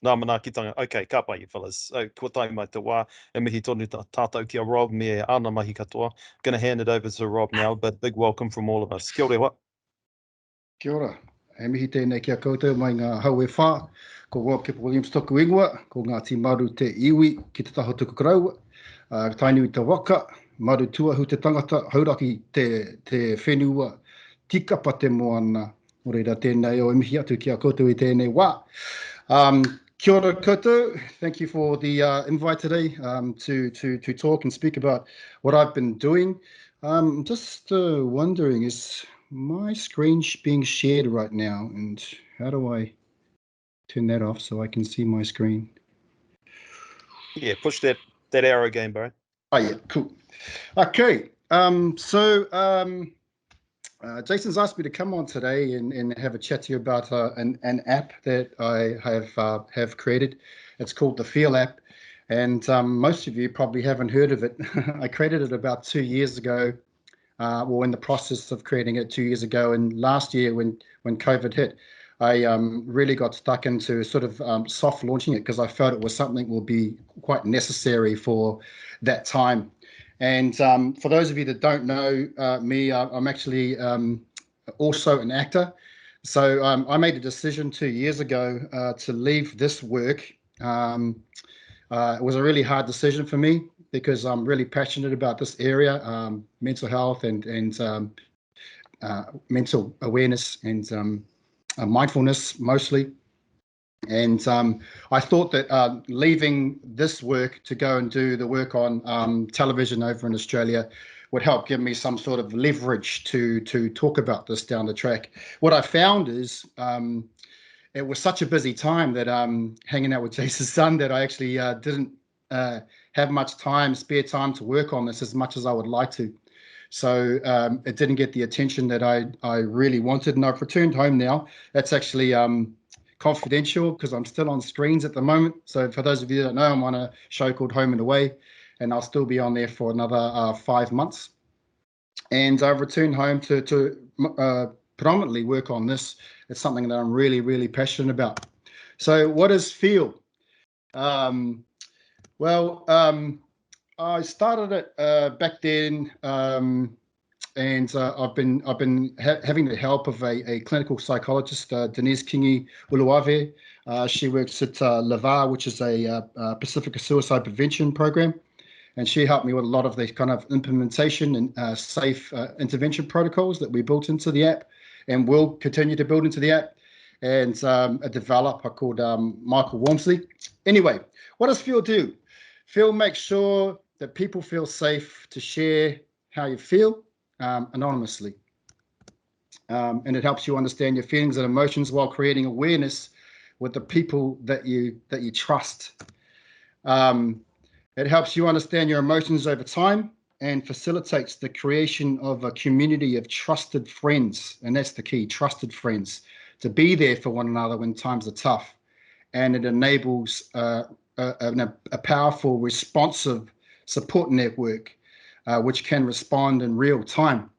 Nā manaakitanga. Okay, ka pai, fellas. Kua taima te wā, e mihi tonu tātou kia Rob, me ana mahi katoa. Going to hand it over to Rob now, but big welcome from all of us. Kia ora wa. Kia ora. E mihi tēnei kia koutou mai ngā hau e whā. Ko Rob Kipa-Williams toku ingoa, ko ngā ti maru te iwi ki te taho tuku karaua. Tainui te waka, maru tuahu te tangata, hauraki te whenua, tikapa te moana. O reira tēnei o e mihi atu kia koutou I tēnei wā. Kia ora koutou. Thank you for the invite today to talk and speak about what I've been doing. Just wondering, is my screen being shared right now? And how do I turn that off so I can see my screen? Yeah, push that arrow again, bro. Oh, yeah, cool. Okay, Jason's asked me to come on today and have a chat to you about an app that I have created. It's called the Feel app, and most of you probably haven't heard of it. I created it about 2 years ago, or in the process of creating it 2 years ago. And last year, when COVID hit, I really got stuck into sort of soft launching it because I felt it was something that will be quite necessary for that time. And for those of you that don't know me, I'm actually also an actor. So I made a decision 2 years ago to leave this work. It was a really hard decision for me because I'm really passionate about this area, mental health and mental awareness and mindfulness mostly. And I thought that leaving this work to go and do the work on television over in Australia would help give me some sort of leverage to talk about this down the track. What I found is it was such a busy time that hanging out with Jason's son that I actually didn't have much spare time to work on this as much as I would like to. So it didn't get the attention that I really wanted, and I've returned home now. That's actually confidential because I'm still on screens at the moment. So for those of you that don't know, I'm on a show called Home and Away, and I'll still be on there for another 5 months. And I've returned home to predominantly work on this. It's something that I'm really, really passionate about. So what is Feel? I started it back then, and I've been having the help of a clinical psychologist, Denise Kingi-Uluave. She works at LAVA, which is a Pacifica suicide prevention program, and she helped me with a lot of the kind of implementation and safe intervention protocols that we built into the app and will continue to build into the app. And a developer called Michael Walmsley. Anyway, what does Feel do? Feel makes sure that people feel safe to share how you feel anonymously. And it helps you understand your feelings and emotions while creating awareness with the people that you trust. It helps you understand your emotions over time and facilitates the creation of a community of trusted friends. And that's the key, trusted friends, to be there for one another when times are tough. And it enables a powerful, responsive support network, which can respond in real time.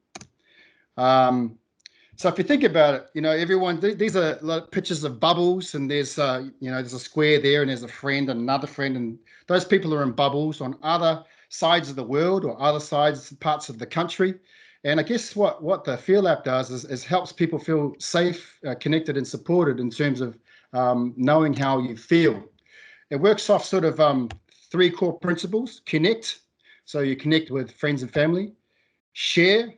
So if you think about it, everyone, these are pictures of bubbles, and there's, there's a square there, and there's a friend and another friend, and those people are in bubbles on other sides of the world or other parts of the country. And I guess what the Feel app does is helps people feel safe, connected, and supported in terms of knowing how you feel. It works off sort of 3 core principles: connect, so you connect with friends and family; share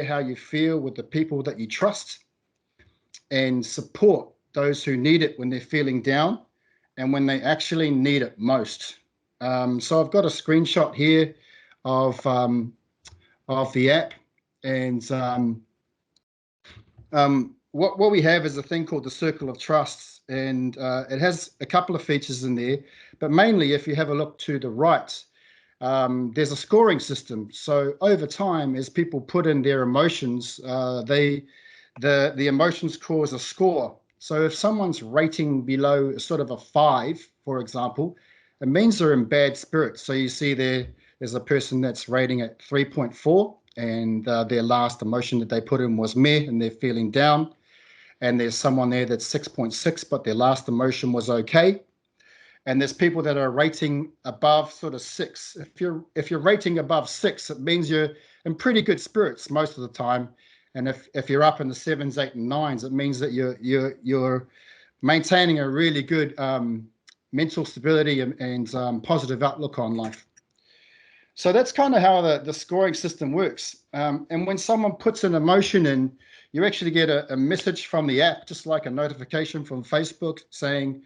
how you feel with the people that you trust; and support those who need it when they're feeling down and when they actually need it most. So I've got a screenshot here of the app, and what we have is a thing called the Circle of Trust, and it has a couple of features in there, but mainly if you have a look to the right, there's a scoring system. So over time, as people put in their emotions, the emotions cause a score. So if someone's rating below sort of a 5, for example, it means they're in bad spirits. So you see there's a person that's rating at 3.4, and their last emotion that they put in was meh, and they're feeling down. and there's someone there that's 6.6, but their last emotion was okay. And there's people that are rating above sort of 6. If you're rating above 6, it means you're in pretty good spirits most of the time. And if you're up in the 7s, 8, and 9s, it means that you're maintaining a really good mental stability and positive outlook on life. So that's kind of how the scoring system works. And when someone puts an emotion in, you actually get a message from the app, just like a notification from Facebook saying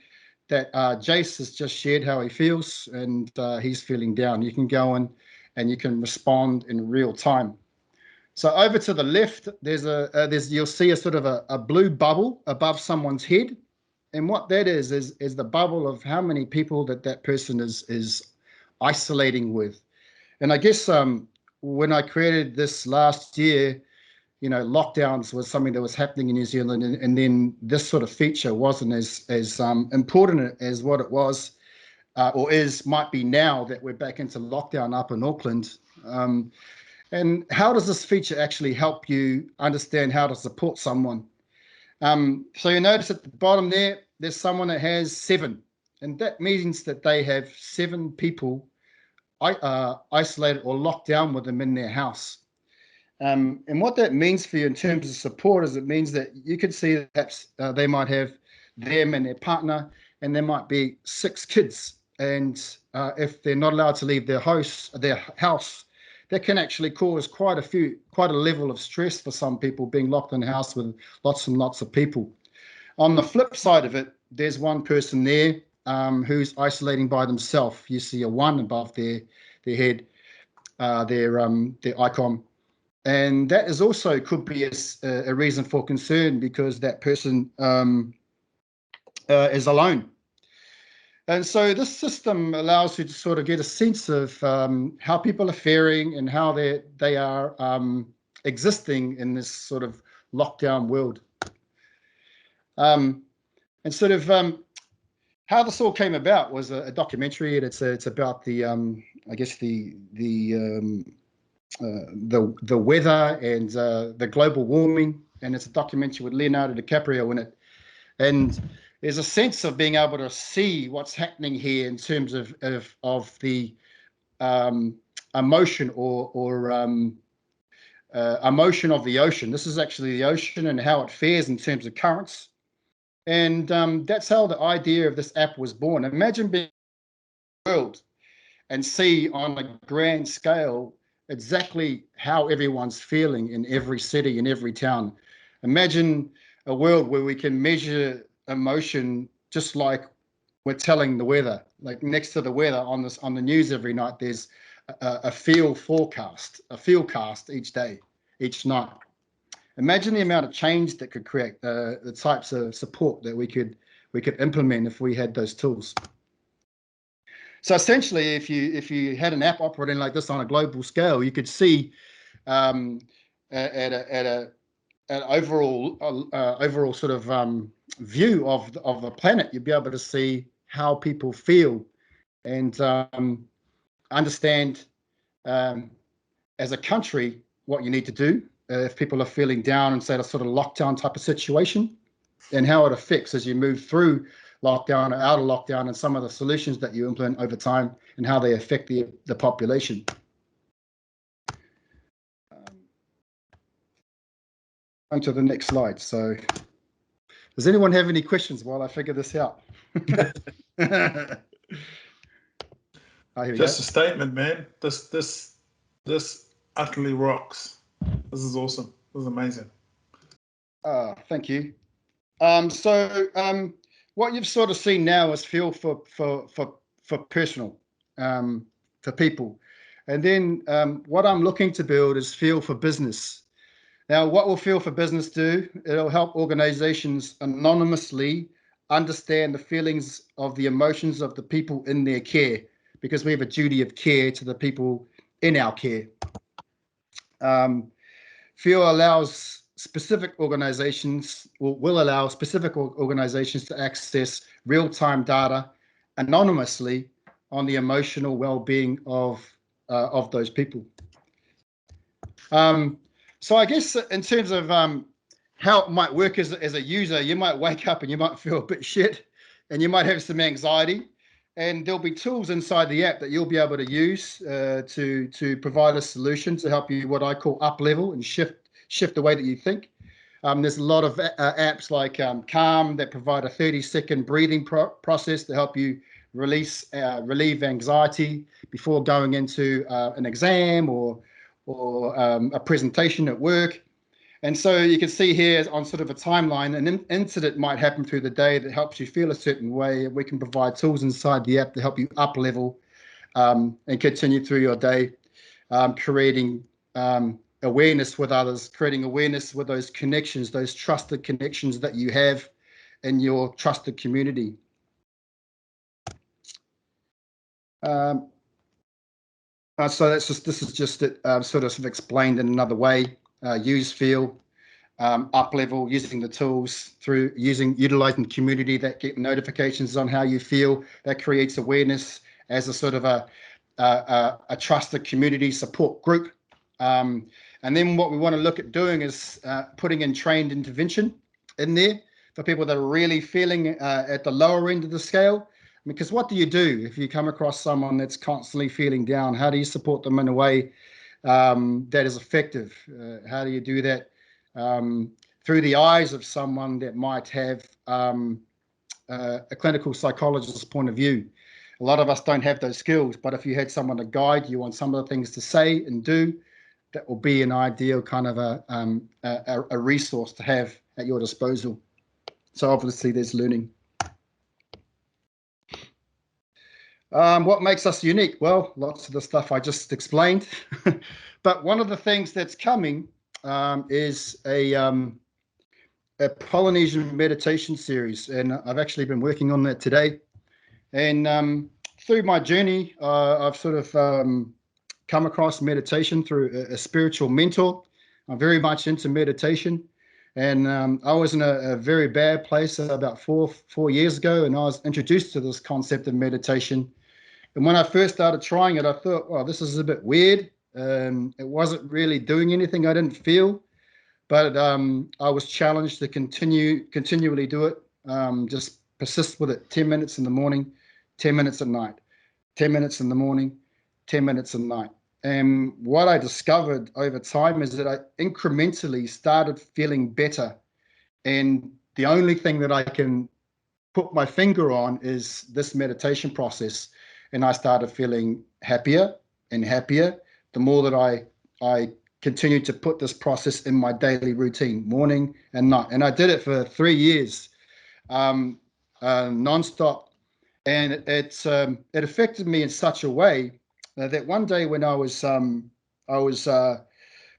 that Jace has just shared how he feels and he's feeling down. You can go in and you can respond in real time. So over to the left, you'll see a sort of a blue bubble above someone's head. And what that is the bubble of how many people that person is isolating with. And I guess when I created this last year, you know, lockdowns was something that was happening in New Zealand, and then this sort of feature wasn't as important as what it was or might be now that we're back into lockdown up in Auckland. And how does this feature actually help you understand how to support someone? So you notice at the bottom there's someone that has 7, and that means that they have 7 people isolated or locked down with them in their house. And what that means for you in terms of support is it means that you can see that perhaps they might have them and their partner, and there might be 6 kids. And if they're not allowed to leave their house, that can actually cause quite a level of stress for some people, being locked in the house with lots and lots of people. On the flip side of it, there's one person there who's isolating by themselves. You see a 1 above their head, their icon. And that is also could be a reason for concern, because that person is alone. And so this system allows you to sort of get a sense of how people are faring and how they are existing in this sort of lockdown world. And sort of how this all came about was a documentary, and it's about the I guess the weather and the global warming, and it's a documentary with Leonardo DiCaprio in it. And there's a sense of being able to see what's happening here in terms of the emotion or emotion of the ocean. This is actually the ocean and how it fares in terms of currents. And that's how the idea of this app was born. Imagine being in the world and see on a grand scale exactly how everyone's feeling in every city, in every town. Imagine a world where we can measure emotion just like we're telling the weather. Like next to the weather on the news every night, there's a field cast each day, each night. Imagine the amount of change that could create, the types of support that we could implement if we had those tools. So essentially, if you had an app operating like this on a global scale, you could see at an overall sort of view of the planet. You'd be able to see how people feel and understand as a country what you need to do if people are feeling down and say a sort of lockdown type of situation, and how it affects as you move through lockdown or out of lockdown, and some of the solutions that you implement over time and how they affect the population. On to the next slide. So does anyone have any questions while I figure this out? Just a statement, man. This utterly rocks. This is awesome. This is amazing. Thank you. What you've sort of seen now is feel for personal, for people. And then what I'm looking to build is feel for business. Now, what will Feel for Business do? It'll help organizations anonymously understand the feelings of the emotions of the people in their care, because we have a duty of care to the people in our care. Feel allows specific organizations, or will allow specific organizations to access real-time data anonymously on the emotional well-being of those people. So I guess in terms of how it might work as a user. You might wake up and you might feel a bit shit, and you might have some anxiety. And there'll be tools inside the app that you'll be able to use to provide a solution to help you, what I call up level and shift the way that you think. There's a lot of apps like Calm that provide a 30-second breathing process to help you relieve anxiety before going into an exam or a presentation at work. And so you can see here on sort of a timeline, an incident might happen through the day that helps you feel a certain way. We can provide tools inside the app to help you up level and continue through your day, creating awareness with others, creating awareness with those connections, those trusted connections that you have in your trusted community. So this is just it, sort of explained in another way. Use, feel, up level, using the tools through utilizing community that get notifications on how you feel. That creates awareness as a sort of a trusted community support group. And then what we want to look at doing is putting in trained intervention in there for people that are really feeling at the lower end of the scale. Because what do you do if you come across someone that's constantly feeling down? How do you support them in a way that is effective? How do you do that through the eyes of someone that might have a clinical psychologist's point of view? A lot of us don't have those skills, but if you had someone to guide you on some of the things to say and do, that will be an ideal kind of a resource to have at your disposal. So obviously there's learning. What makes us unique? Well, lots of the stuff I just explained. But one of the things that's coming is a Polynesian meditation series. And I've actually been working on that today. And through my journey, I've sort of come across meditation through a spiritual mentor. I'm very much into meditation. And I was in a very bad place about four years ago, and I was introduced to this concept of meditation. And when I first started trying it, I thought, well, this is a bit weird. It wasn't really doing anything I didn't feel, but I was challenged to continually do it. Just persist with it. 10 minutes in the morning, 10 minutes at night, 10 minutes in the morning, 10 minutes at night. And what I discovered over time is that I incrementally started feeling better. And the only thing that I can put my finger on is this meditation process. And I started feeling happier and happier the more that I continued to put this process in my daily routine, morning and night. And I did it for 3 years, nonstop. And it affected me in such a way that one day when I was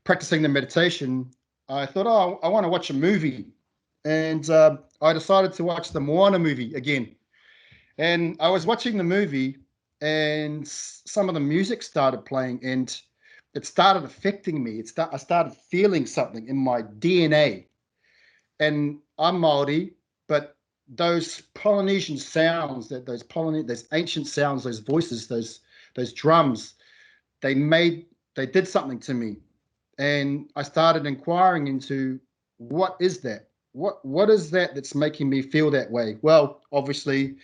practicing the meditation, I thought, oh, I want to watch a movie. And I decided to watch the Moana movie again. And I was watching the movie, and some of the music started playing, and it started affecting me. I started feeling something in my DNA. And I'm Māori, but those Polynesian sounds, those ancient sounds, those voices, those drums, they did something to me. And I started inquiring into what is that? What is that that's making me feel that way? Well, obviously,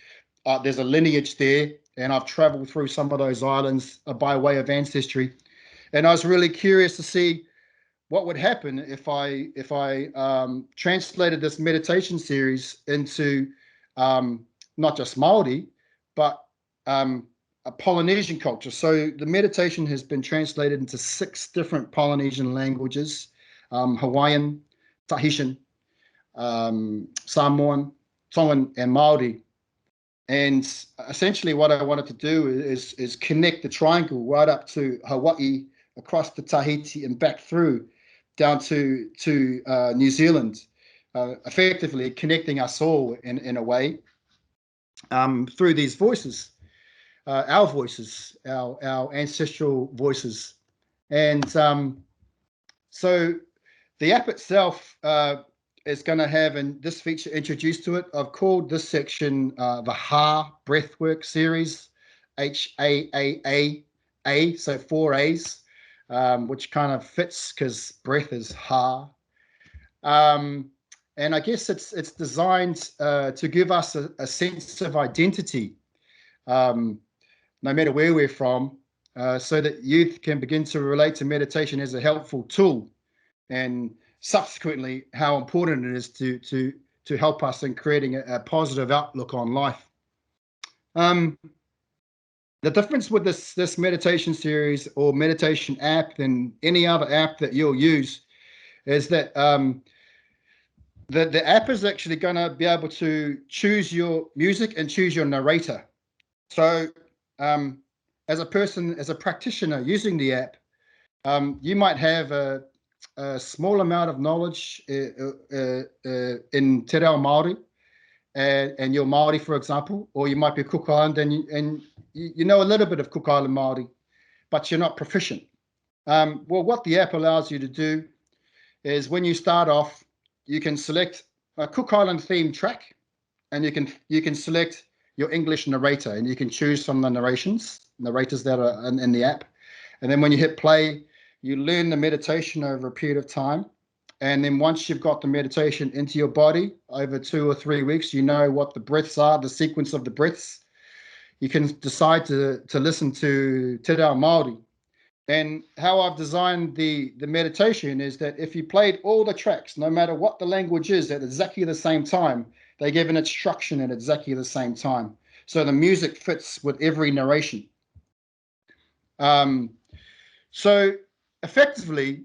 there's a lineage there, and I've traveled through some of those islands by way of ancestry. And I was really curious to see what would happen if I translated this meditation series into not just Māori, but a Polynesian culture. So the meditation has been translated into 6 different Polynesian languages: Hawaiian, Tahitian, Samoan, Tongan, and Māori. And essentially what I wanted to do is connect the triangle right up to Hawaii, across to Tahiti, and back through down to New Zealand, effectively connecting us all in a way through these voices, our voices, our ancestral voices. And so the app itself is going to have this feature introduced to it. I've called this section the Ha Breathwork Series, HAAA, so 4 A's, which kind of fits because breath is Ha. And I guess it's designed to give us a sense of identity, no matter where we're from, so that youth can begin to relate to meditation as a helpful tool, and subsequently how important it is to help us in creating a positive outlook on life. The difference with this meditation series or meditation app than any other app that you'll use is that the app is actually going to be able to choose your music and choose your narrator. So as a person, as a practitioner using the app, you might have a small amount of knowledge in Te Reo Māori and you're Māori, for example, or you might be Cook Island and you know a little bit of Cook Island Māori, but you're not proficient. Well, what the app allows you to do is when you start off, you can select a Cook Island themed track, and you can select your English narrator, and you can choose from the narrators that are in the app. And then when you hit play, you learn the meditation over a period of time. And then once you've got the meditation into your body over 2 or 3 weeks, you know what the breaths are, the sequence of the breaths. You can decide to listen to Te Reo Māori. And how I've designed the meditation is that if you played all the tracks, no matter what the language is, at exactly the same time, they give an instruction at exactly the same time. So the music fits with every narration. So effectively,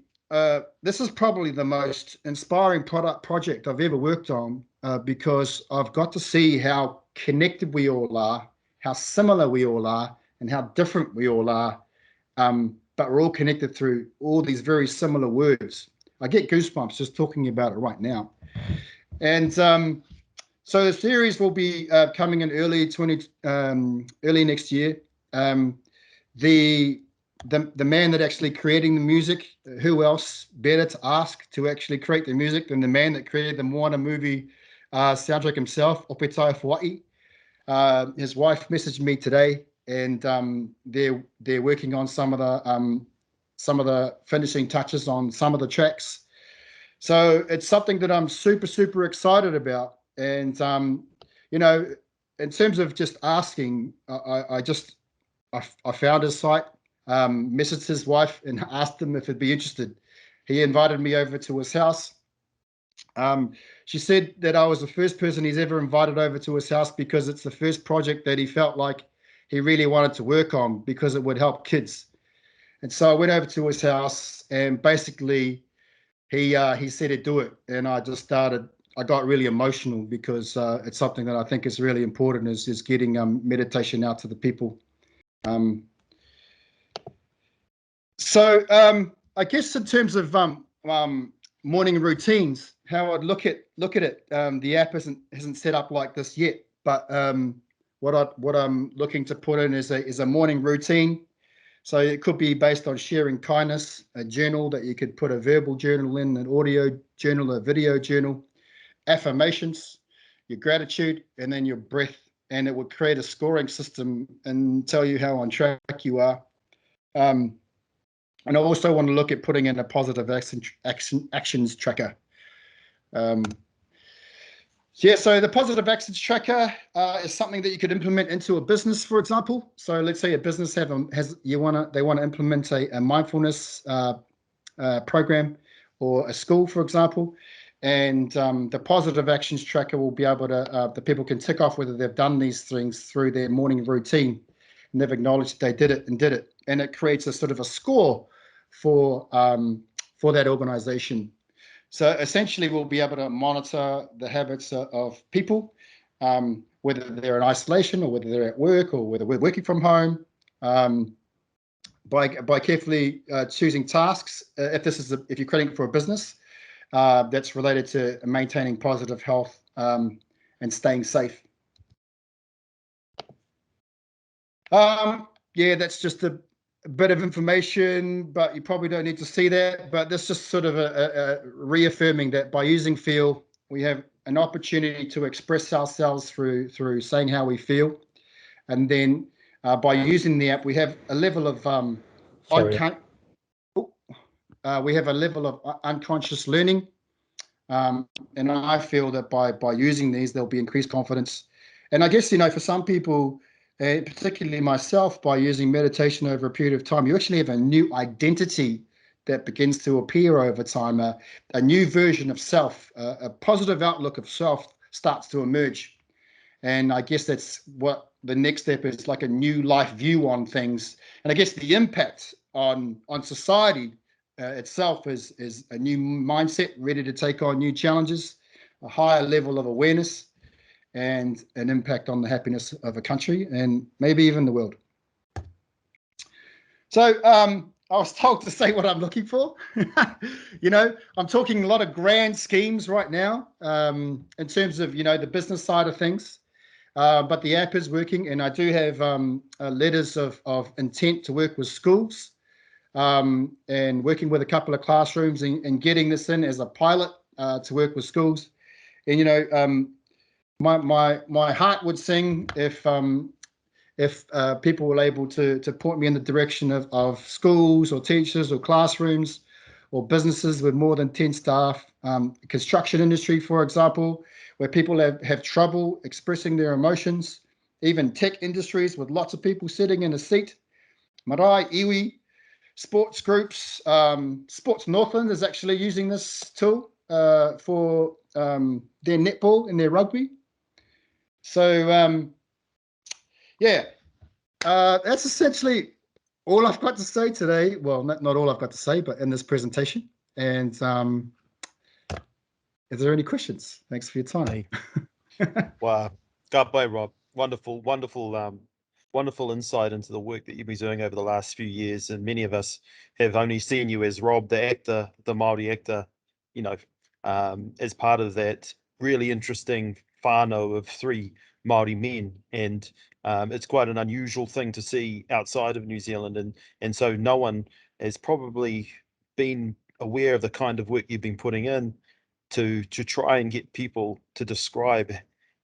this is probably the most inspiring project I've ever worked on, because I've got to see how connected we all are, how similar we all are, and how different we all are. But we're all connected through all these very similar words. I get goosebumps just talking about it right now. And so the series will be coming in early next year. The man that actually creating the music, who else better to ask to actually create the music than the man that created the Moana movie soundtrack himself, Opetai Hawaii. His wife messaged me today, and they're working on some of the finishing touches on some of the tracks. So it's something that I'm super excited about. And you know, in terms of just asking, I found his site, messaged his wife and asked him if he'd be interested. He invited me over to his house. She said that I was the first person he's ever invited over to his house because it's the first project that he felt like he really wanted to work on because it would help kids. And so I went over to his house, and basically he said he'd do it. And I got really emotional because it's something that I think is really important, is getting meditation out to the people. So I guess in terms of morning routines, how I'd look at it, the app isn't set up like this yet, but what I'm looking to put in is a morning routine. So it could be based on sharing kindness, a journal that you could put a verbal journal in, an audio journal, a video journal, affirmations, your gratitude, and then your breath, and it would create a scoring system and tell you how on track you are. And I also want to look at putting in a positive actions tracker. So the positive actions tracker is something that you could implement into a business, for example. So let's say a business they want to implement a mindfulness program, or a school, for example, and the positive actions tracker will be able to the people can tick off whether they've done these things through their morning routine, and they've acknowledged they did it, and it creates a sort of a score for that organization. So essentially, we'll be able to monitor the habits of people, whether they're in isolation or whether they're at work or whether we're working from home, by carefully choosing tasks. If you're creating for a business that's related to maintaining positive health and staying safe. That's just a bit of information, but you probably don't need to see that. But this just sort of a reaffirming that by using feel, we have an opportunity to express ourselves through saying how we feel, and then by using the app, we have a level of unconscious learning And I feel that by using these, there'll be increased confidence. And I guess, for some people, particularly myself, by using meditation over a period of time, you actually have a new identity that begins to appear over time, a new version of self, a positive outlook of self starts to emerge. And I guess that's what the next step is, like a new life view on things. And I guess the impact on society itself is a new mindset, ready to take on new challenges, a higher level of awareness, and an impact on the happiness of a country and maybe even the world. So I was told to say what I'm looking for. I'm talking a lot of grand schemes right now in terms of, the business side of things. But the app is working, and I do have letters of intent to work with schools and working with a couple of classrooms and getting this in as a pilot to work with schools. And, my heart would sing if people were able to point me in the direction of schools or teachers or classrooms or businesses with more than 10 staff, construction industry, for example, where people have trouble expressing their emotions, even tech industries with lots of people sitting in a seat, marae, iwi, sports groups. Sports Northland is actually using this tool for their netball and their rugby. So, that's essentially all I've got to say today. Well, not all I've got to say, but in this presentation. And is there any questions? Thanks for your time. Wow. God bless, Rob. Wonderful, wonderful insight into the work that you've been doing over the last few years. And many of us have only seen you as Rob, the actor, the Māori actor, as part of that really interesting whānau of 3 Māori men. And it's quite an unusual thing to see outside of New Zealand. And so no one has probably been aware of the kind of work you've been putting in to try and get people to describe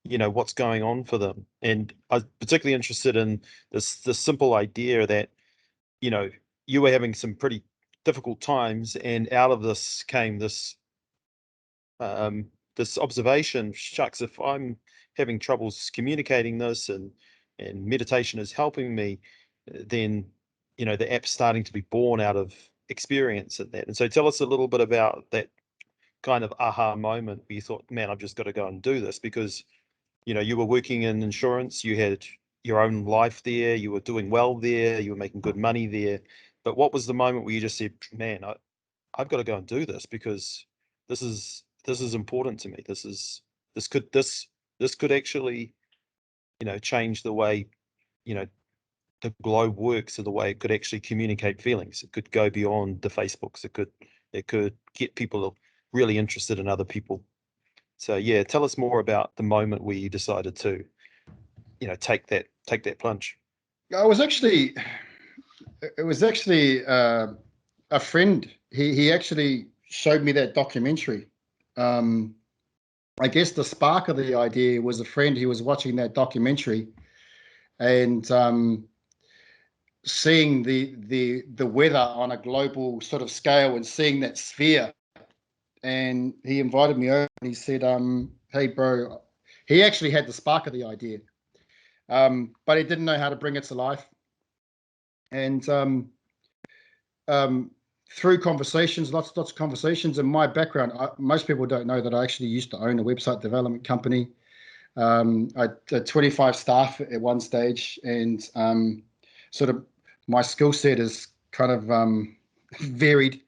what's going on for them. And I was particularly interested in this simple idea that you were having some pretty difficult times, and out of this came this this observation: shucks, if I'm having troubles communicating this and meditation is helping me, then the app's starting to be born out of experience at that. And so tell us a little bit about that kind of aha moment where you thought, man, I've just got to go and do this, because you were working in insurance, you had your own life there, you were doing well there, you were making good money there. But what was the moment where you just said, man, I've got to go and do this, because this is important to me. This could actually change the way the globe works, or the way it could actually communicate feelings. It could go beyond the Facebooks. It could get people really interested in other people. So yeah, tell us more about the moment where you decided to, take that plunge. It was actually a friend. He actually showed me that documentary. I guess the spark of the idea was a friend who was watching that documentary and seeing the weather on a global sort of scale and seeing that sphere. And he invited me over and he said, hey, bro, he actually had the spark of the idea, but he didn't know how to bring it to life. And through conversations, lots of conversations, and my background, most people don't know that I actually used to own a website development company. I had 25 staff at one stage, and sort of my skill set is kind of varied.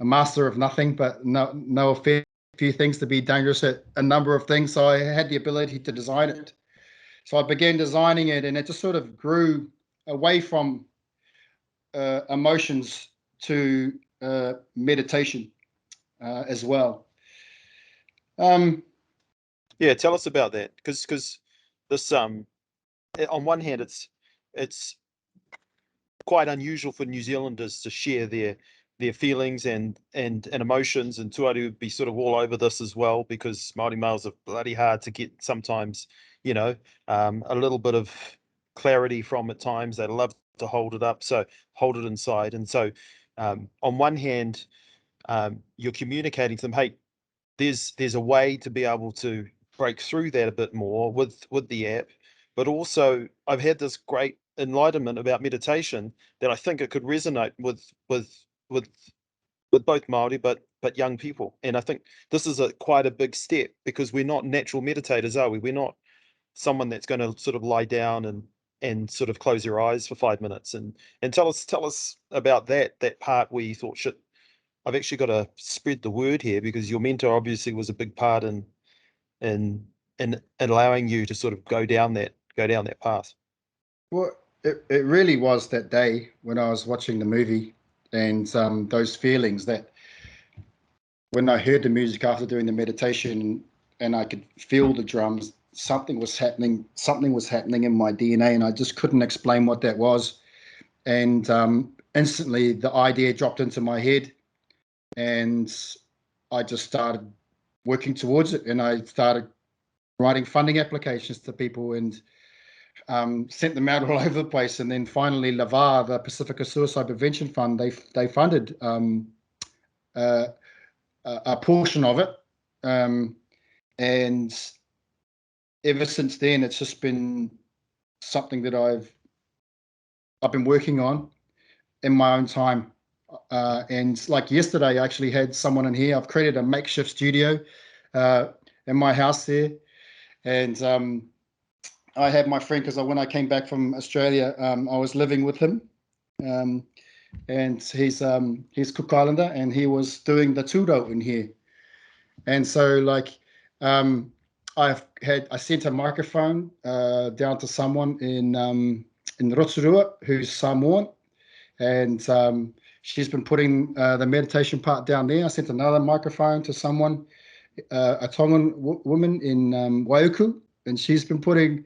A master of nothing, but know a fair few things to be dangerous at a number of things. So I had the ability to design it. So I began designing it, and it just sort of grew away from emotions to meditation as well. Yeah, tell us about that, because this on one hand, it's quite unusual for New Zealanders to share their feelings and emotions, and Tuari would be sort of all over this as well, because Māori males are bloody hard to get sometimes, a little bit of clarity from at times. They love to hold it up, so hold it inside. And so on one hand, you're communicating to them, hey, there's a way to be able to break through that a bit more with the app. But also, I've had this great enlightenment about meditation that I think it could resonate with both Māori but young people. And I think this is quite a big step, because we're not natural meditators, are we? We're not someone that's going to sort of lie down and sort of close your eyes for 5 minutes. And tell us about that part where you thought, shit, I've actually got to spread the word here, because your mentor obviously was a big part in allowing you to sort of go down that path. Well, it really was that day when I was watching the movie, and those feelings that when I heard the music after doing the meditation and I could feel the drums, something was happening in my DNA, and I just couldn't explain what that was. And instantly the idea dropped into my head, and I just started working towards it, and I started writing funding applications to people and sent them out all over the place. And then finally, LAVA, the Pacifica Suicide Prevention Fund, they funded a portion of it. And ever since then, it's just been something that I've been working on in my own time. And like yesterday, I actually had someone in here. I've created a makeshift studio in my house there. And I had my friend, because when I came back from Australia, I was living with him. And he's Cook Islander, and he was doing the tūrau in here. And so like I sent a microphone down to someone in Rotorua who's Samoan, and she's been putting the meditation part down there. I sent another microphone to someone, a Tongan woman in Waiuku, and she's been putting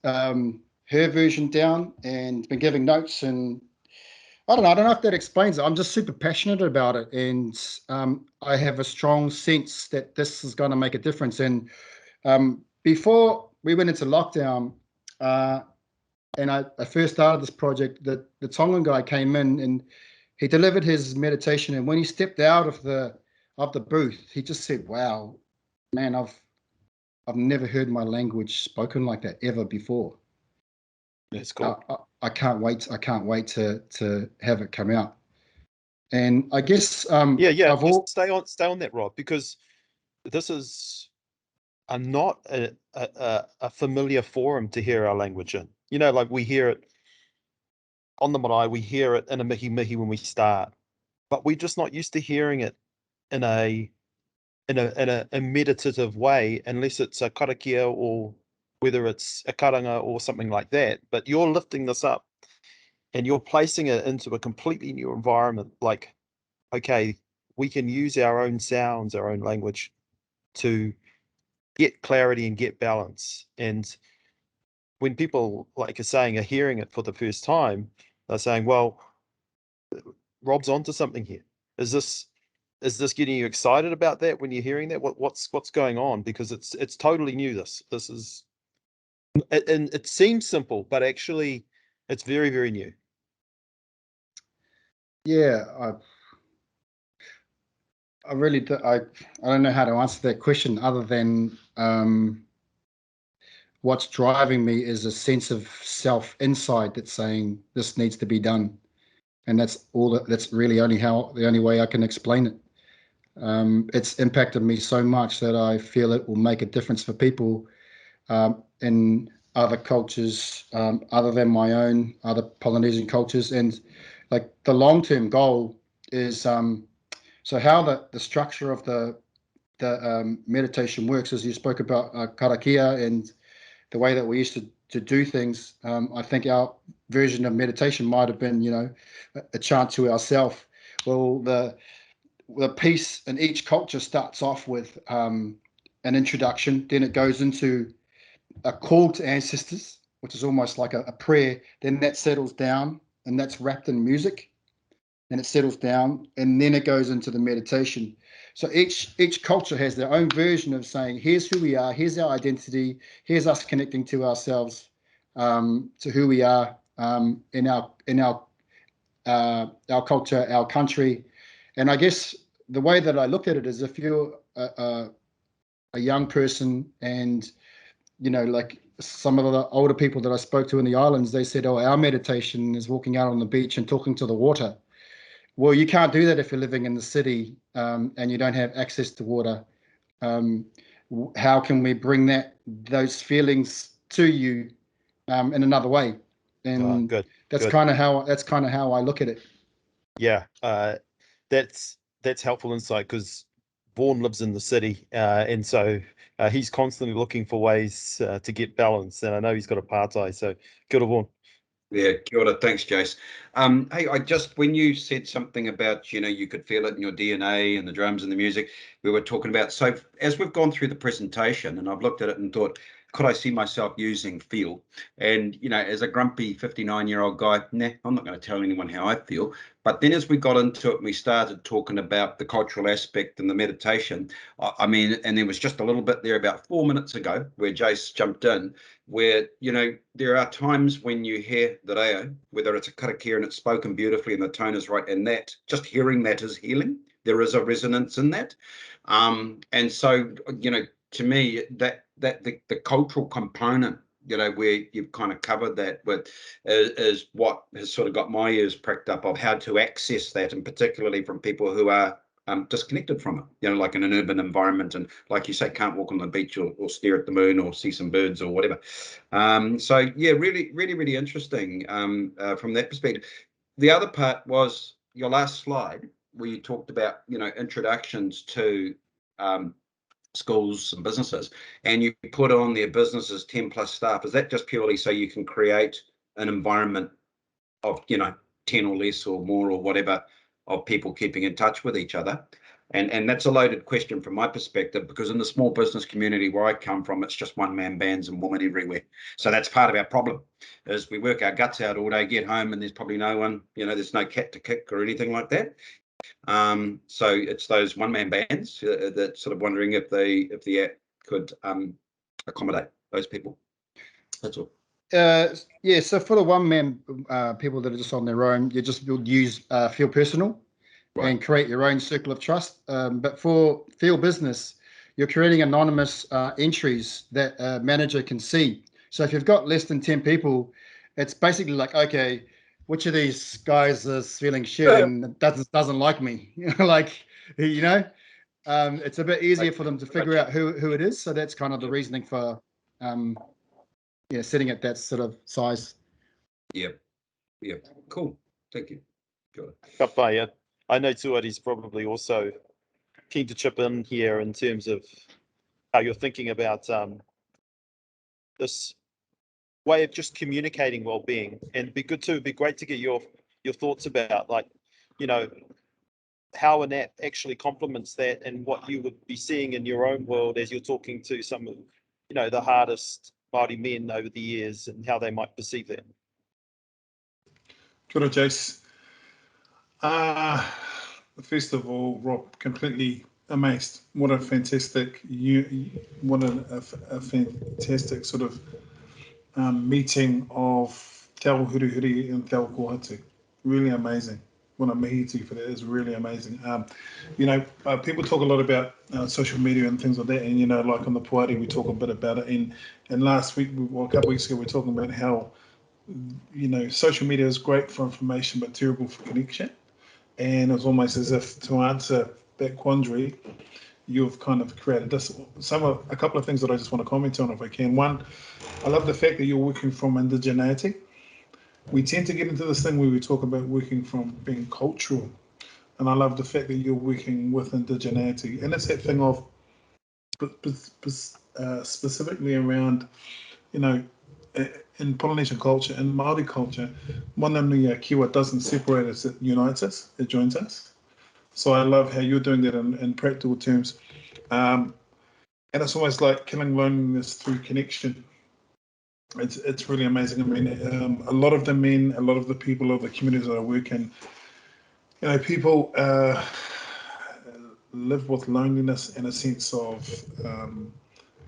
her version down and been giving notes. And I don't know if that explains it. I'm just super passionate about it, and I have a strong sense that this is going to make a difference. And before we went into lockdown, and I first started this project, the Tongan guy came in and he delivered his meditation. And when he stepped out of the booth, he just said, "Wow, man, I've never heard my language spoken like that ever before." That's cool. I can't wait. I can't wait to have it come out. And I guess just stay on that, Rob, because this is not a familiar forum to hear our language in. You know, like we hear it on the marae, we hear it in a mihi when we start, but we're just not used to hearing it in a meditative way, unless it's a karakia, or whether it's a karanga or something like that. But you're lifting this up and you're placing it into a completely new environment. Like, okay, we can use our own sounds, our own language to get clarity and get balance. And when people, like are saying, are hearing it for the first time, they're saying, well, Rob's onto something here. Is this getting you excited about that when you're hearing that? What's going on? Because it's totally new. This is, and it seems simple, but actually it's very, very new. Yeah, I really do, I don't know how to answer that question, other than what's driving me is a sense of self inside that's saying this needs to be done, and that's really the only way I can explain it. It's impacted me so much that I feel it will make a difference for people in other cultures other than my own, other Polynesian cultures. And like the long-term goal is so how the structure of the meditation works, as you spoke about karakia and the way that we used to do things. I think our version of meditation might have been, a chant to ourselves. Well, the piece in each culture starts off with an introduction, then it goes into a call to ancestors, which is almost like a prayer. Then that settles down, and that's wrapped in music. Then it settles down, and then it goes into the meditation. So each culture has their own version of saying, here's who we are, here's our identity, here's us connecting to ourselves, to who we are in our culture, our country. And I guess the way that I look at it is, if you're a young person, and like some of the older people that I spoke to in the islands, they said, oh, our meditation is walking out on the beach and talking to the water. Well, you can't do that if you're living in the city, and you don't have access to water. How can we bring those feelings to you in another way? And good. That's kind of how I look at it. Yeah, that's helpful insight, because Vaughan lives in the city, and so he's constantly looking for ways to get balance. And I know he's got a partai, so good on Vaughan. Yeah, kia ora. Thanks, Jace. Hey, when you said something about, you could feel it in your DNA and the drums and the music, we were talking about, so as we've gone through the presentation, and I've looked at it and thought, could I see myself using feel? And, as a grumpy 59-year-old guy, nah, I'm not going to tell anyone how I feel. But then as we got into it, and we started talking about the cultural aspect and the meditation, I mean, and there was just a little bit there about 4 minutes ago where Jace jumped in, where, there are times when you hear the reo, whether it's a karakia and it's spoken beautifully and the tone is right, and that, just hearing that is healing. There is a resonance in that. And so, to me, that the cultural component, where you've kind of covered that with, is what has sort of got my ears pricked up of how to access that, and particularly from people who are disconnected from it, like in an urban environment, and like you say, can't walk on the beach or stare at the moon or see some birds or whatever. So yeah, really, really, really interesting from that perspective. The other part was your last slide, where you talked about, introductions to schools and businesses, and you put on their businesses 10 plus staff. Is that just purely so you can create an environment of 10 or less or more or whatever, of people keeping in touch with each other? And that's a loaded question from my perspective, because in the small business community where I come from, it's just one-man bands and women everywhere. So that's part of our problem, is we work our guts out all day, get home, and there's probably no one, there's no cat to kick or anything like that. So it's those one-man bands that sort of wondering if the app could accommodate those people. That's all. Yeah, so for the one-man people that are just on their own, you just will use Feel Personal, right, and create your own circle of trust. But for Feel Business, you're creating anonymous entries that a manager can see. So if you've got less than 10 people, it's basically like, okay, which of these guys is feeling shit and doesn't like me? It's a bit easier for them to figure out who it is. So that's kind of the reasoning for setting at that sort of size. Yeah, cool. Thank you. Kipa, yeah. I know Tuari's probably also keen to chip in here in terms of how you're thinking about this way of just communicating well-being, and it'd be great to get your thoughts about, like, how an app actually complements that, and what you would be seeing in your own world as you're talking to some of the hardest Māori men over the years, and how they might perceive that. Kia ora, Jace. First of all, Rob, completely amazed. What a fantastic fantastic sort of meeting of te ao hurihuri and te ao kohatu. Really amazing. What a mihi for that is really amazing. People talk a lot about social media and things like that, and like on the Poari, we talk a bit about it. And last week, a couple of weeks ago, we were talking about how social media is great for information but terrible for connection. And it's almost as if, to answer that quandary, you've kind of created this. A couple of things that I just want to comment on, if I can. One, I love the fact that you're working from indigeneity. We tend to get into this thing where we talk about working from being cultural, and I love the fact that you're working with indigeneity. And it's that thing of specifically around, in Polynesian culture, in Māori culture, mana nui a kiwa doesn't separate us, it unites us, it joins us. So I love how you're doing that in practical terms. And it's almost like killing loneliness through connection. It's really amazing. I mean, a lot of the men, a lot of the people of the communities that I work in, people live with loneliness in a sense of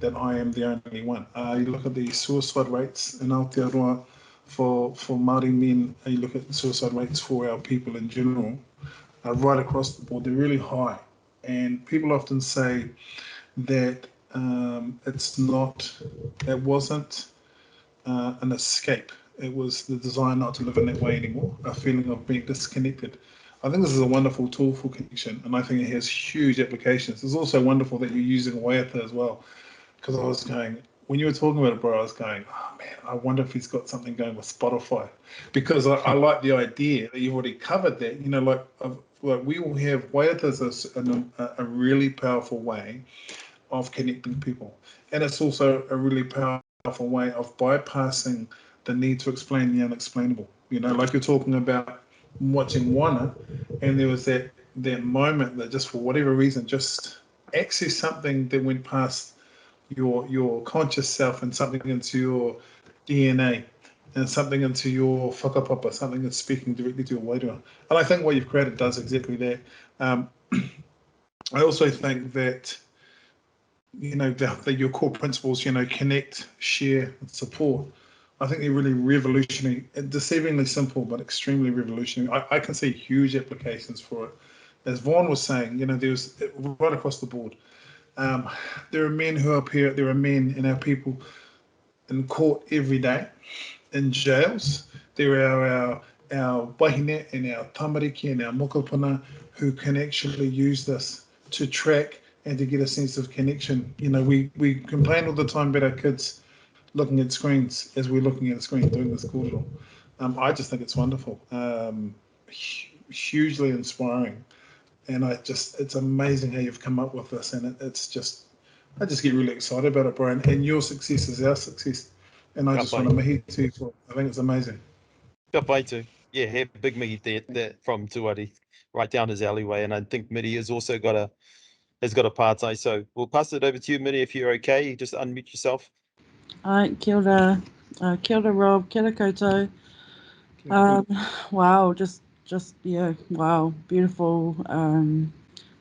that I am the only one. You look at the suicide rates in Aotearoa for Māori men, you look at the suicide rates for our people in general, right across the board, they're really high. And people often say that it wasn't an escape. It was the desire not to live in that way anymore, a feeling of being disconnected. I think this is a wonderful tool for connection, and I think it has huge applications. It's also wonderful that you're using waiata as well, because I was going, when you were talking about it, bro, I was going, oh man, I wonder if he's got something going with Spotify, because I like the idea that you've already covered that. You know, like we all have waiata as a really powerful way of connecting people, and it's also a really powerful way of bypassing the need to explain the unexplainable. You know, like you're talking about watching Wana, and there was that moment that just for whatever reason just accessed something that went past your conscious self and something into your DNA and something into your whakapapa, something that's speaking directly to your wairua. And I think what you've created does exactly that. I also think that, you know, that your core principles, you know, connect, share, and support, I think they're really revolutionary, deceivingly simple, but extremely revolutionary. I can see huge applications for it. As Vaughan was saying, you know, there's right across the board. There are men who are here, there are men in our people in court every day, in jails. There are our wahine and our tamariki and our mokopuna who can actually use this to track and to get a sense of connection. You know, we complain all the time about our kids looking at screens as we're looking at a screen doing this kōrero. I just think it's wonderful, hugely inspiring, and it's amazing how you've come up with this, and it's just, I just get really excited about it, Brian, and your success is our success, and I just want to mihi to you for it. I think it's amazing. Ka pai tū. Yeah, have big mihi there from Tuari, right down his alleyway, and I think Miri has also got a pātai, so we'll pass it over to you, Miri, if you're okay. You just unmute yourself. Kia ora, Rob, kia ora koutou. Wow, just yeah, wow, beautiful.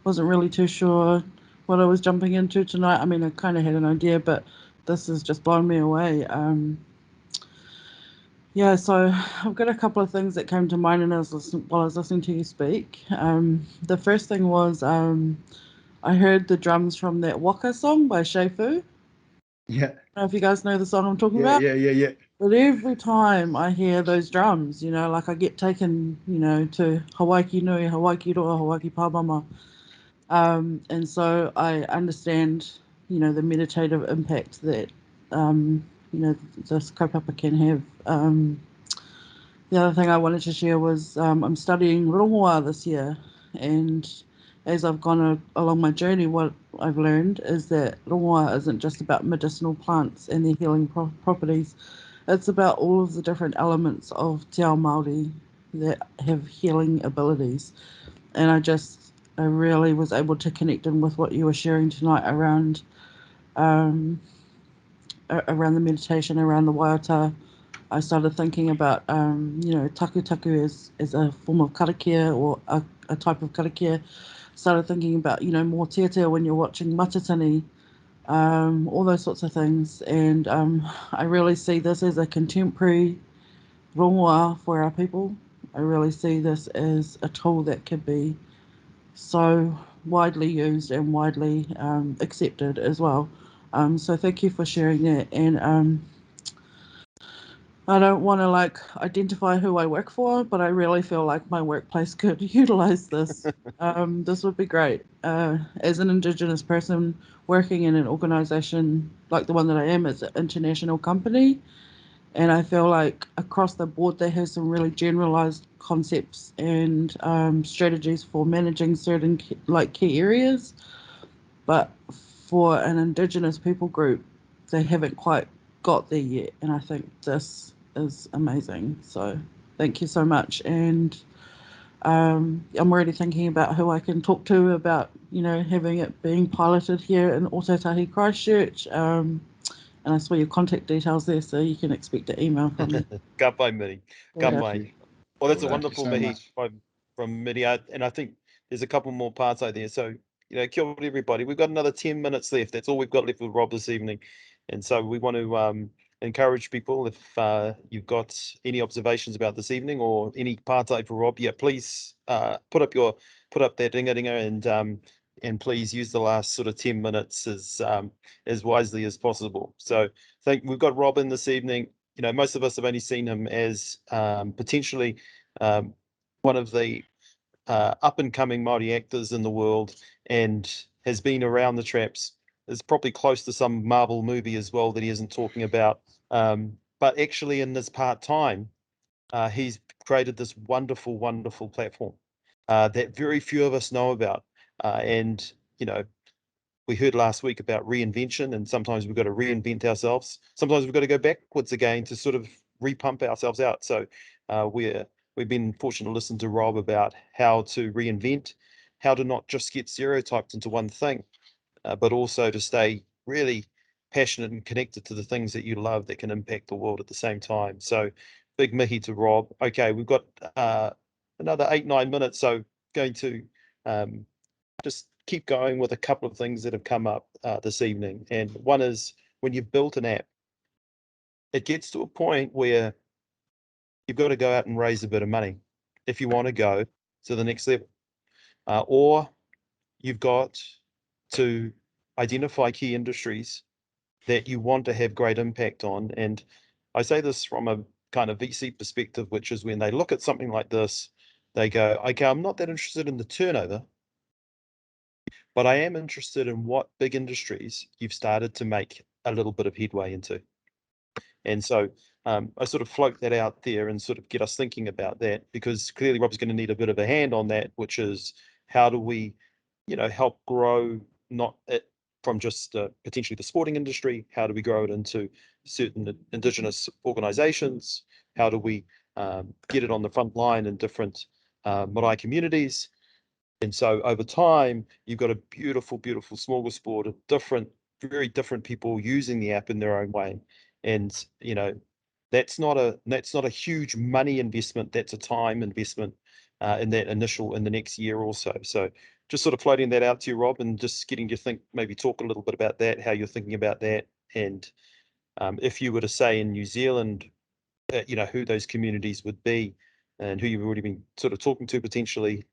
Wasn't really too sure what I was jumping into tonight. I mean, I kind of had an idea, but this has just blown me away. Yeah, so I've got a couple of things that came to mind while I was listening to you speak. The first thing was I heard the drums from that Waka song by Sheifu. Yeah. I don't know if you guys know the song I'm talking about. Yeah. But every time I hear those drums, you know, like I get taken, you know, to Hawaii Nui, Hawaii Roa, Hawaii Pāmama. And so I understand, you know, the meditative impact that, you know, this kaupapa can have. The other thing I wanted to share was I'm studying rongoā this year, and as I've gone along my journey, what I've learned is that rongoā isn't just about medicinal plants and their healing properties. It's about all of the different elements of te ao Māori that have healing abilities. And I really was able to connect in with what you were sharing tonight around the meditation, around the waiata. I started thinking about, you know, taku as a form of karakia or a type of karakia. Started thinking about, you know, more tia when you're watching matatani, all those sorts of things. And I really see this as a contemporary rongoā for our people. I really see this as a tool that could be so widely used and widely accepted as well. So thank you for sharing that. And I don't want to like identify who I work for, but I really feel like my workplace could utilize this. This would be great. As an Indigenous person working in an organisation like the one that I am, it's an international company, and I feel like across the board they have some really generalised concepts and strategies for managing certain key areas, but for an Indigenous people group, they haven't quite got there yet, and I think this is amazing. So thank you so much, and I'm already thinking about who I can talk to about, you know, having it being piloted here in Ōtautahi Christchurch. And I saw your contact details there, so you can expect an email from me. Ka pai, Miri. Ka pai. Well, that's a wonderful mihi from Miri, and I think there's a couple more parts out there. So, you know, kia ora everybody. We've got another 10 minutes left. That's all we've got left with Rob this evening. And so we want to encourage people, if you've got any observations about this evening or any partai for Rob, yeah, please put up that ringa and and please use the last sort of 10 minutes as wisely as possible. So I think we've got Robin this evening. You know, most of us have only seen him as potentially one of the up and coming Māori actors in the world, and has been around the traps. Is probably close to some Marvel movie as well that he isn't talking about. But actually in this part-time, he's created this wonderful, wonderful platform that very few of us know about. And, you know, we heard last week about reinvention, and sometimes we've got to reinvent ourselves. Sometimes we've got to go backwards again to sort of repump ourselves out. So we've been fortunate to listen to Rob about how to reinvent, how to not just get stereotyped into one thing, but also to stay really passionate and connected to the things that you love that can impact the world at the same time. So big mihi to Rob. Okay, we've got another 8-9 minutes, so going to just keep going with a couple of things that have come up this evening. And one is, when you've built an app, it gets to a point where you've got to go out and raise a bit of money if you want to go to the next level, or you've got to identify key industries that you want to have great impact on. And I say this from a kind of VC perspective, which is when they look at something like this, they go, okay, I'm not that interested in the turnover, but I am interested in what big industries you've started to make a little bit of headway into. And so I sort of float that out there and sort of get us thinking about that, because clearly Rob's going to need a bit of a hand on that, which is how do we, you know, help grow not it from just potentially the sporting industry, how do we grow it into certain Indigenous organizations, how do we get it on the front line in different marae communities. And so over time, you've got a beautiful, beautiful smorgasbord of different, very different people using the app in their own way. And, you know, that's not a huge money investment. That's a time investment in the next year or so. So just sort of floating that out to you, Rob, and just getting you to think, maybe talk a little bit about that, how you're thinking about that. And if you were to say in New Zealand, you know, who those communities would be and who you've already been sort of talking to potentially,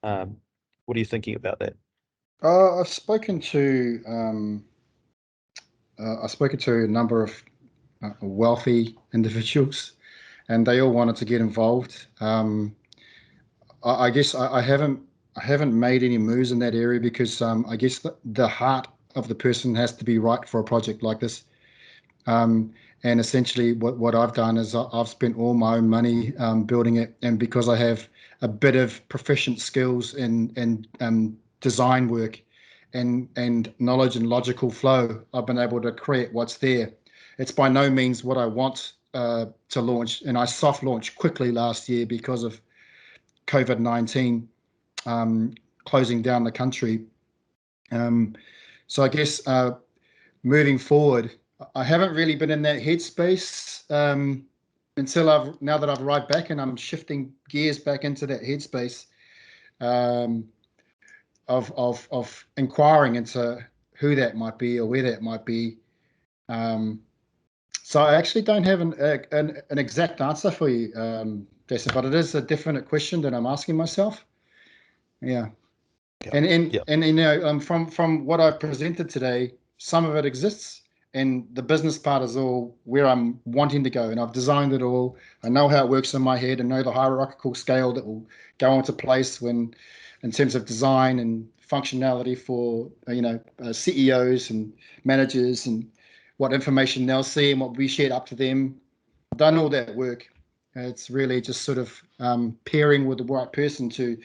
what are you thinking about that? I've spoken to a number of wealthy individuals, and they all wanted to get involved. I guess I haven't made any moves in that area because I guess the heart of the person has to be right for a project like this. And essentially what I've done is I've spent all my own money building it, and because I have a bit of proficient skills in design work and knowledge and logical flow, I've been able to create what's there. It's by no means what I want to launch, and I soft launched quickly last year because of COVID-19 closing down the country. So I guess moving forward, I haven't really been in that headspace until now that I've arrived back, and I'm shifting gears back into that headspace of inquiring into who that might be or where that might be. So I actually don't have an exact answer for you, Jason, but it is a definite question that I'm asking myself. Yeah. And you know, from what I've presented today, some of it exists, and the business part is all where I'm wanting to go, and I've designed it all. I know how it works in my head, and know the hierarchical scale that will go into place when, in terms of design and functionality for you know CEOs and managers, and what information they'll see and what will be shared up to them. I've done all that work. It's really just sort of pairing with the right person to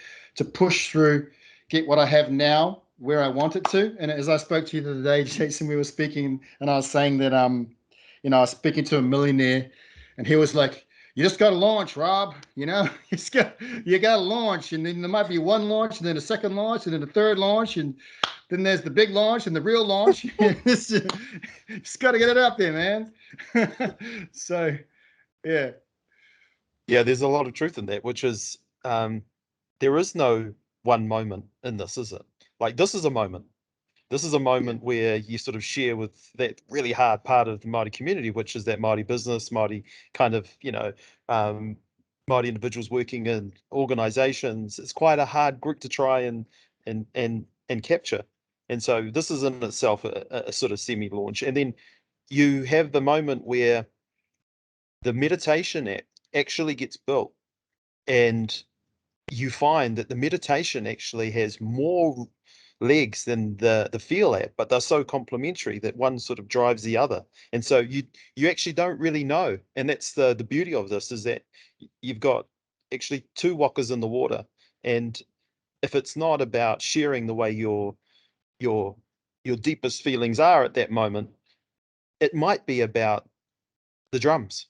push through, get what I have now where I want it to. And as I spoke to you the other day, Jason, we were speaking, and I was saying that you know, I was speaking to a millionaire, and he was like, "You just got to launch, Rob. You know, you got to launch, and then there might be one launch, and then a second launch, and then a third launch, and then there's the big launch and the real launch. Just got to get it up there, man." So, yeah. Yeah, there's a lot of truth in that, which is there is no one moment in this, is it? Like, this is a moment. This is a moment where you sort of share with that really hard part of the Māori community, which is that Māori business, Māori kind of, you know, Māori individuals working in organizations. It's quite a hard group to try and and capture. And so this is in itself a sort of semi-launch. And then you have the moment where the meditation app actually gets built, and you find that the meditation actually has more legs than the feel app, but they're so complementary that one sort of drives the other. And so you actually don't really know. And that's the beauty of this, is that you've got actually two wakas in the water. And if it's not about sharing the way your deepest feelings are at that moment, it might be about the drums.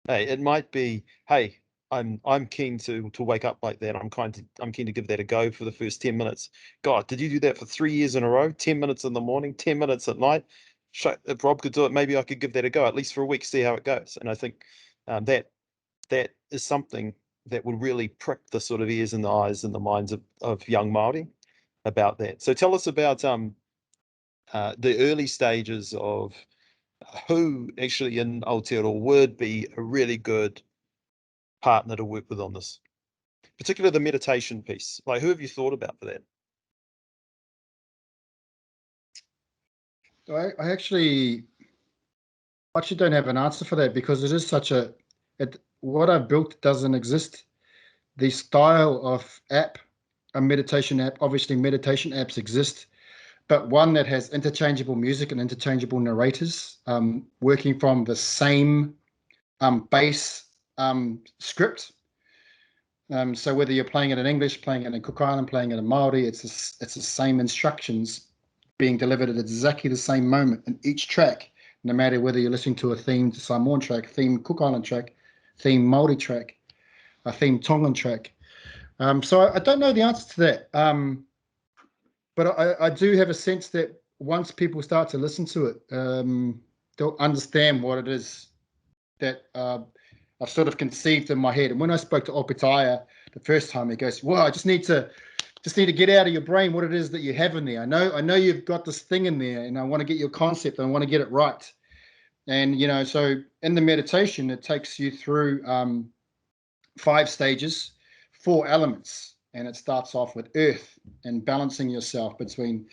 Hey, it might be, hey, I'm keen to wake up like that. I'm keen to give that a go for the first 10 minutes. God, did you do that for 3 years in a row? 10 minutes in the morning, 10 minutes at night. If Rob could do it, maybe I could give that a go, at least for a week, see how it goes. And I think that is something that would really prick the sort of ears and the eyes and the minds of young Māori about that. So tell us about the early stages of who actually in Aotearoa would be a really good partner to work with on this, particularly the meditation piece. Like, who have you thought about for that? I actually don't have an answer for that, because it is such what I've built doesn't exist. The style of app, a meditation app, obviously meditation apps exist, but one that has interchangeable music and interchangeable narrators, working from the same base script. So whether you're playing it in English, playing it in Cook Island, playing it in Māori, it's the same instructions being delivered at exactly the same moment in each track, no matter whether you're listening to a themed Samoan track, themed Cook Island track, themed Māori track, a themed Tongan track. So I don't know the answer to that. But I do have a sense that once people start to listen to it, they'll understand what it is that I've sort of conceived in my head. And when I spoke to Opetaia the first time, he goes, "Well, I just need to get out of your brain what it is that you have in there. I know you've got this thing in there, and I want to get your concept, and I want to get it right." And so in the meditation, it takes you through 5 stages, 4 elements. And it starts off with earth and balancing yourself between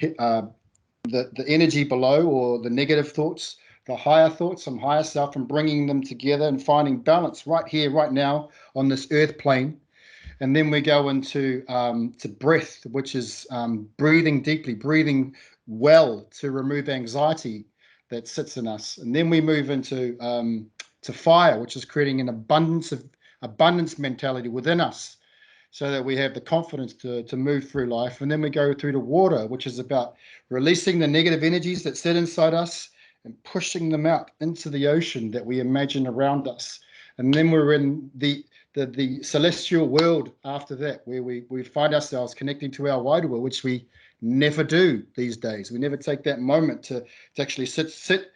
the energy below, or the negative thoughts, the higher thoughts, some higher self, and bringing them together and finding balance right here, right now on this earth plane. And then we go into to breath, which is breathing deeply, breathing well to remove anxiety that sits in us. And then we move into to fire, which is creating an abundance mentality within us, so that we have the confidence to move through life. And then we go through to water, which is about releasing the negative energies that sit inside us and pushing them out into the ocean that we imagine around us. And then we're in the celestial world after that, where we find ourselves connecting to our wairua, which we never do these days. We never take that moment to actually sit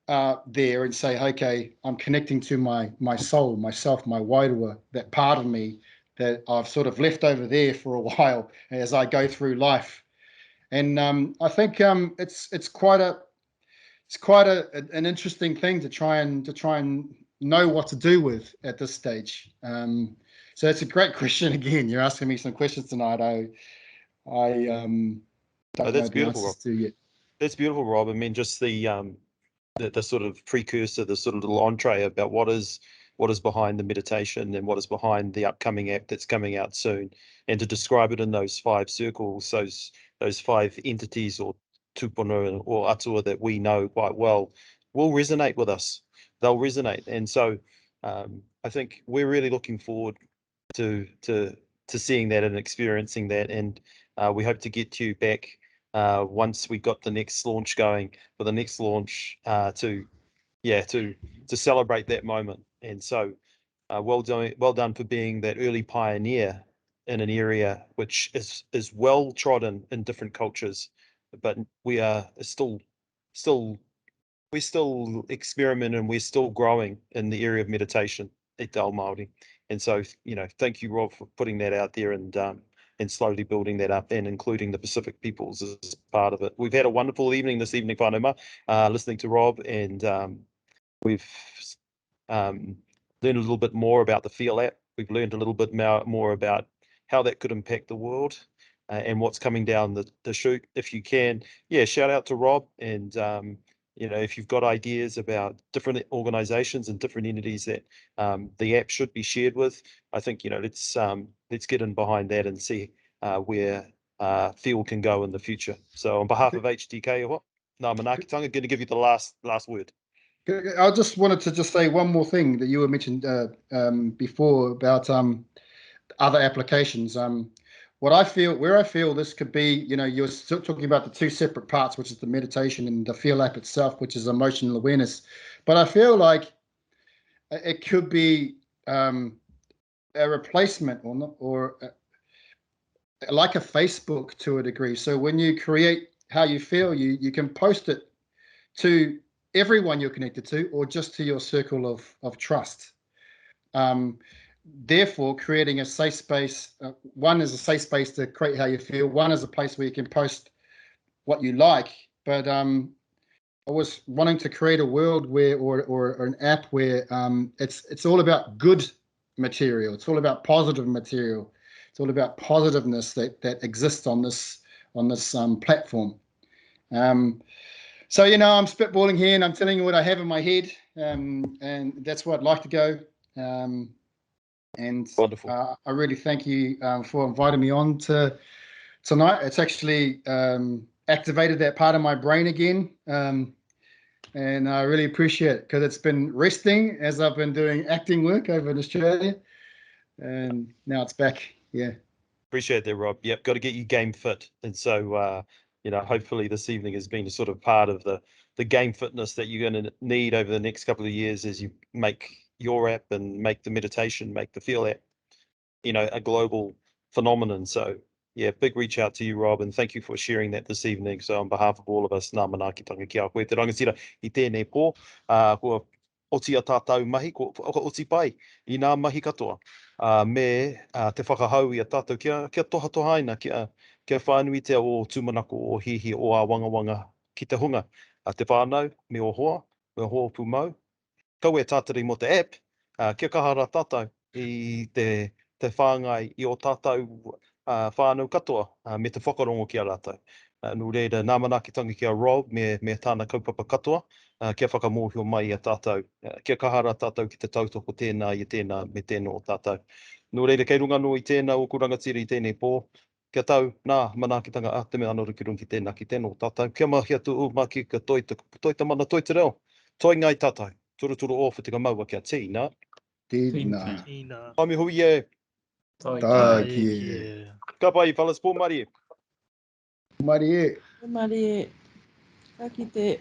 there and say, okay, I'm connecting to my soul, myself, my wairua, that part of me that I've sort of left over there for a while as I go through life. And I think it's quite an interesting thing to try and know what to do with at this stage. So it's a great question. Again, you're asking me some questions tonight. I don't know the answers to yet. That's beautiful, Rob. I mean, just the sort of precursor, the sort of little entree about what is behind the meditation and what is behind the upcoming app that's coming out soon, and to describe it in those 5 circles, those 5 entities or tupuna or atua that we know quite well, will resonate with us. They'll resonate. And so I think we're really looking forward to seeing that and experiencing that. And we hope to get you back once we got the next launch going, for the next launch to celebrate that moment. And so well done for being that early pioneer in an area which is well trodden in different cultures, but we are still we're still experimenting, and we're still growing in the area of meditation at Te Ao Māori. And so, thank you, Rob, for putting that out there and slowly building that up, and including the Pacific peoples as part of it. We've had a wonderful evening this evening, whānau, listening to Rob, and we've learned a little bit more about the Feel app. We've learned a little bit more about how that could impact the world. and what's coming down the chute. If you can, yeah, shout out to Rob. And you know, if you've got ideas about different organizations and different entities that the app should be shared with, I think, you know, let's get in behind that and see where field can go in the future. So on behalf of HTK, ngā manaakitanga, going to give you the last word. I just wanted to just say one more thing that you were mentioned before about other applications. Where I feel this could be, you know, you're still talking about the two separate parts, which is the meditation and the feel app itself, which is emotional awareness. But I feel like it could be a replacement or not, or like a Facebook to a degree. So when you create how you feel, you can post it to everyone you're connected to, or just to your circle of trust. Therefore, creating a safe space. One is a safe space to create how you feel. One is a place where you can post what you like. But I was wanting to create a world where, or an app where it's all about good material. It's all about positive material. It's all about positiveness that exists on this platform. So, you know, I'm spitballing here and I'm telling you what I have in my head, and that's where I'd like to go. And Wonderful. I really thank you for inviting me on tonight. It's actually activated that part of my brain again, and I really appreciate it because it's been resting as I've been doing acting work over in Australia, and now it's back. Yeah. Appreciate that, Rob. Yep, got to get you game fit. And so, you know, hopefully this evening has been a sort of part of the game fitness that you're going to need over the next couple of years as you make your app and make the meditation, make the feel app, you know, a global phenomenon. So, yeah, big reach out to you, Rob, and thank you for sharing that this evening. So on behalf of all of us, ngā manaakitanga ki a koe te rangatira I tēnei pō, kua oti a tātou mahi, kua oti pai I ngā mahi katoa. Me te whakahau I a tātou kia toha-tohaina, kia whānui te o tūmanako o hihi o a wangawanga ki te hunga. Te whānau, me o hoa pu mau. Kau e tātari mo te app, kia kahara tātou I te whāngai I o tātou whānau katoa, me te whakarongo ki a rātou. Nō reira, ngā manaakitanga ki a Rob, me tāna kaupapa katoa, kia whakamōhio mai I a tātou. Kia kahara tātou ki te tautoko tēnā I tēnā me tēnā o tātou. Nō reira, kei runga no I tēnā o kurangatira I tēnei pō, kia tau, ngā manaakitanga a te mea anō ki rungi tēnā ki tēnā o tātou. Kia mahi atu maki ka toita mana toita reo. Toi ngai tātou, turu o whitika maua kia tīna. Tīna. Ami hui e. Tā ki. Ka pai, fellas, pō mari e. Mari e. Mari, ka ki te